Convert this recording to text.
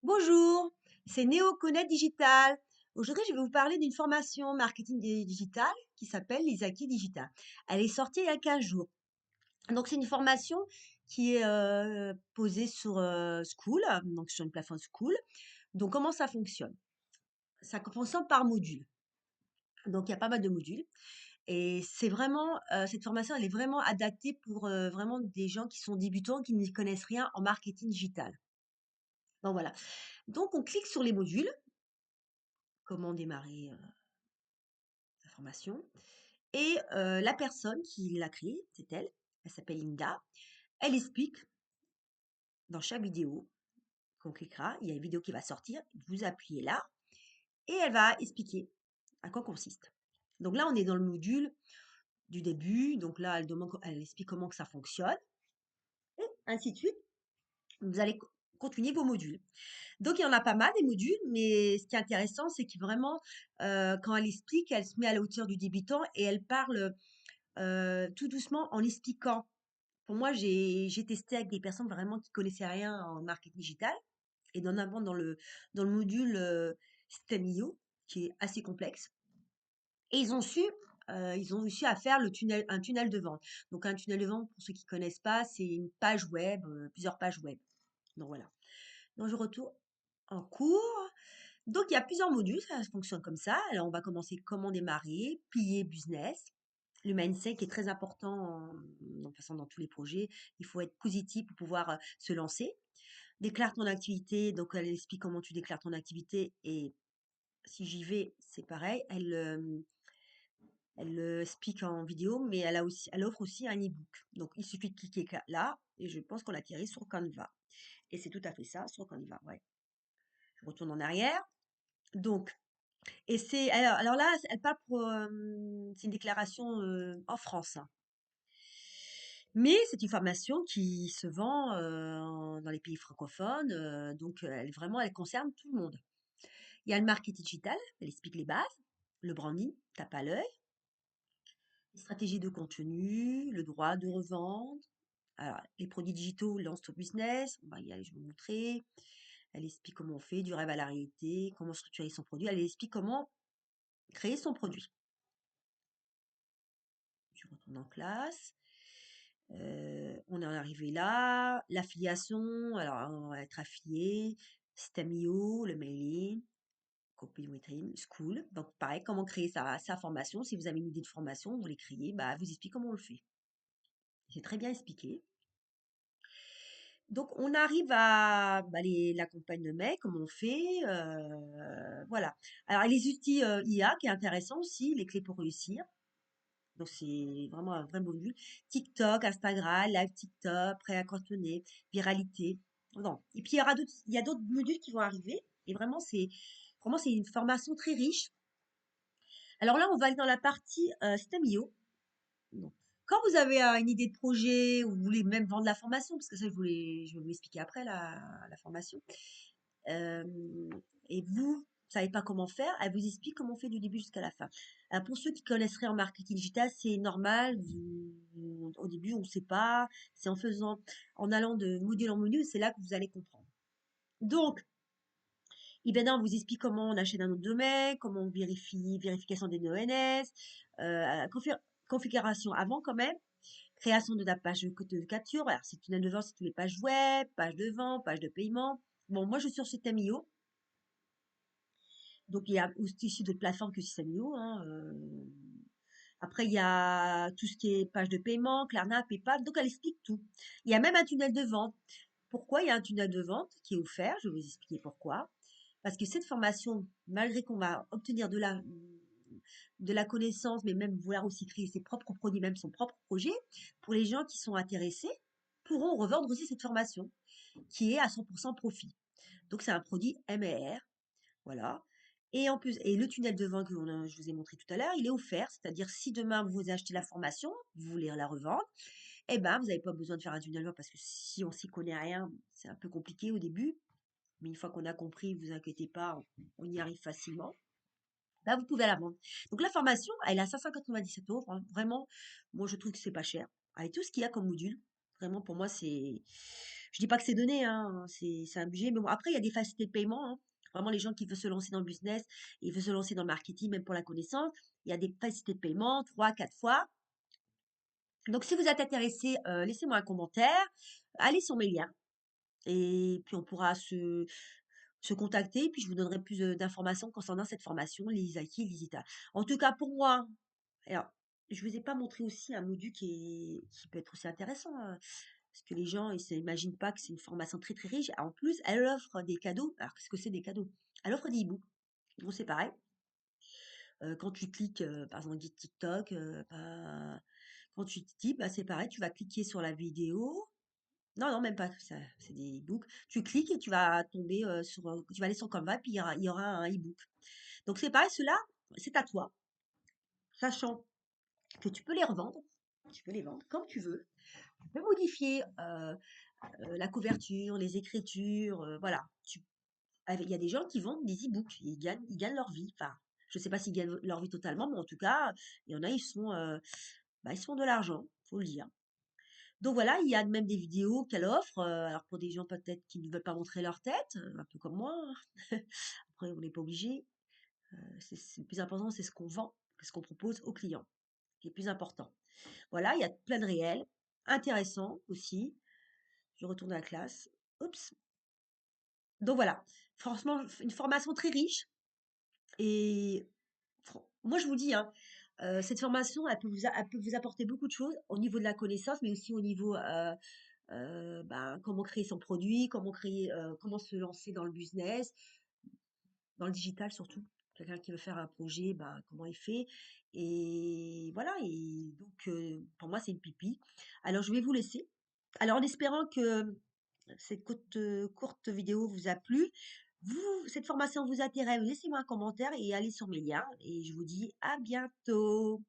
Bonjour, c'est Néo Connect Digital. Aujourd'hui, je vais vous parler d'une formation marketing digital qui s'appelle les acquis digital. Elle est sortie il y a 15 jours. Donc, c'est une formation qui est posée sur School, donc sur une plateforme School. Donc, comment ça fonctionne? Ça fonctionne par module. Donc, il y a pas mal de modules. Et c'est vraiment, cette formation, elle est vraiment adaptée pour vraiment des gens qui sont débutants, qui n'y connaissent rien en marketing digital. Donc, voilà. Donc, on clique sur les modules. Comment démarrer la formation. Et la personne qui l'a créée, c'est elle. Elle s'appelle Linda. Elle explique dans chaque vidéo qu'on cliquera, il y a une vidéo qui va sortir. Vous appuyez là et elle va expliquer à quoi consiste. Donc là, on est dans le module du début. Donc là, elle explique comment que ça fonctionne et ainsi de suite. Vous allez continuer vos modules. Donc, il y en a pas mal des modules, mais ce qui est intéressant, c'est que vraiment, quand elle explique, elle se met à la hauteur du débutant et elle parle tout doucement en expliquant. Pour moi, j'ai testé avec des personnes vraiment qui connaissaient rien en marketing digital et notamment dans le module Stemio, qui est assez complexe. Et ils ont réussi à faire un tunnel de vente. Donc, un tunnel de vente, pour ceux qui connaissent pas, c'est une page web, plusieurs pages web. Donc, voilà. Donc, je retourne en cours. Donc, il y a plusieurs modules, ça fonctionne comme ça. Alors, on va commencer comment démarrer, pilier business, le mindset qui est très important de toute façon dans tous les projets. Il faut être positif pour pouvoir se lancer. Déclare ton activité. Donc, elle explique comment tu déclares ton activité. Et si j'y vais, c'est pareil. Elle explique en vidéo, mais elle offre aussi un e-book. Donc, il suffit de cliquer là et je pense qu'on atterrit sur Canva. Et c'est tout à fait ça, sur Canva. Ouais. Je retourne en arrière. Donc, et alors là, elle parle pour, c'est une déclaration en France, hein. Mais c'est une formation qui se vend dans les pays francophones, donc elle concerne tout le monde. Il y a le marketing digital, elle explique les bases, le branding, tape à l'œil, les stratégies de contenu, le droit de revente. Alors, les produits digitaux lancent ton business, on va y aller, je vais vous montrer. Elle explique comment on fait du rêve à la réalité, comment structurer son produit. Elle explique comment créer son produit. Je retourne en classe. On est arrivé là. L'affiliation, alors on va être affilié. Stamio, le mailing, copywriting, school. Donc pareil, comment créer sa formation. Si vous avez une idée de formation, vous voulez créer, bah, vous explique comment on le fait. C'est très bien expliqué. Donc on arrive à l'accompagnement, comment on fait, voilà. Alors les outils IA qui est intéressant aussi, les clés pour réussir. Donc, c'est vraiment un vrai module. TikTok, Instagram, live TikTok, prêt à cantonner, viralité. Non. Et puis, il y a d'autres modules qui vont arriver. Et vraiment, c'est une formation très riche. Alors là, on va aller dans la partie Stemio. Donc, quand vous avez une idée de projet ou vous voulez même vendre la formation, parce que ça, je vais vous l'expliquer après la formation. Euh, et vous savez pas comment faire, elle vous explique comment on fait du début jusqu'à la fin. Pour ceux qui connaisseraient en marketing digital, c'est normal. Au début, on ne sait pas. C'est en allant de module en module, c'est là que vous allez comprendre. Donc, Ibena, on vous explique comment on achète un autre domaine, comment on vérification des DNS, configuration avant quand même, création de la page de capture. Alors, c'est tunnel de vente, c'est toutes les pages web, page de vente, page de paiement. Bon, moi, je suis sur System.io. Donc, il y a aussi d'autres plateformes que System.io, hein. Après, il y a tout ce qui est page de paiement, Klarna, PayPal. Donc, elle explique tout. Il y a même un tunnel de vente. Pourquoi il y a un tunnel de vente qui est offert? Je vais vous expliquer pourquoi. Parce que cette formation, malgré qu'on va obtenir de la connaissance, mais même vouloir aussi créer ses propres produits, même son propre projet, pour les gens qui sont intéressés, pourront revendre aussi cette formation qui est à 100% profit. Donc, c'est un produit MER. Voilà. Et en plus, et le tunnel de vente je vous ai montré tout à l'heure, il est offert. C'est-à-dire, si demain vous achetez la formation, vous voulez la revendre, eh ben, vous n'avez pas besoin de faire un tunnel de vente parce que si on s'y connaît rien, c'est un peu compliqué au début. Mais une fois qu'on a compris, vous inquiétez pas, on y arrive facilement. Là, vous pouvez la vendre. Donc, la formation, elle est à 597 euros. Vraiment, moi, je trouve que c'est pas cher. Avec tout ce qu'il y a comme module, vraiment, pour moi, c'est. Je dis pas que c'est donné, hein, c'est un budget, mais bon, après, il y a des facilités de paiement, hein. Vraiment, les gens qui veulent se lancer dans le business, ils veulent se lancer dans le marketing, même pour la connaissance, il y a des facilités de paiement, 3, 4 fois. Donc, si vous êtes intéressé, laissez-moi un commentaire, allez sur mes liens, et puis on pourra se contacter, puis je vous donnerai plus d'informations concernant cette formation, les acquis, les ITA. En tout cas, pour moi, alors, je vous ai pas montré aussi un module qui peut être aussi intéressant, parce que les gens, ils s'imaginent pas que c'est une formation très très riche. En plus, elle offre des cadeaux. Alors, qu'est-ce que c'est des cadeaux? Elle offre des e-books. Bon, c'est pareil. Quand tu cliques, par exemple, guide TikTok, bah, quand tu types, bah, c'est pareil, tu vas cliquer sur la vidéo. Non, non, même pas ça, c'est des e-books. Tu cliques et tu vas tomber tu vas aller sur Canva, puis il y aura un e-book. Donc, c'est pareil, cela, c'est à toi, sachant que tu peux les revendre. Tu peux les vendre comme tu veux. Tu peux modifier la couverture, les écritures, voilà. Il y a des gens qui vendent des e-books, ils gagnent leur vie. Enfin, je ne sais pas s'ils gagnent leur vie totalement, mais en tout cas, il y en a, ils se font de l'argent, faut le dire. Donc voilà, il y a même des vidéos qu'elle offre, alors pour des gens peut-être qui ne veulent pas montrer leur tête, un peu comme moi, hein. Après, on n'est pas obligé. Le plus important, c'est ce qu'on vend, c'est ce qu'on propose aux clients, qui est plus important. Voilà, il y a plein de réels, intéressants aussi. Je retourne à la classe. Oups. Donc voilà, franchement, une formation très riche. Et moi, je vous dis, hein, cette formation, elle peut vous apporter beaucoup de choses au niveau de la connaissance, mais aussi au niveau ben, comment créer son produit, comment se lancer dans le business, dans le digital surtout. Quelqu'un qui veut faire un projet, ben, comment il fait. Et voilà, et donc pour moi, c'est une pipi. Alors, je vais vous laisser. Alors, en espérant que cette courte vidéo vous a plu, cette formation vous intéresse, laissez-moi un commentaire et allez sur mes liens. Et je vous dis à bientôt.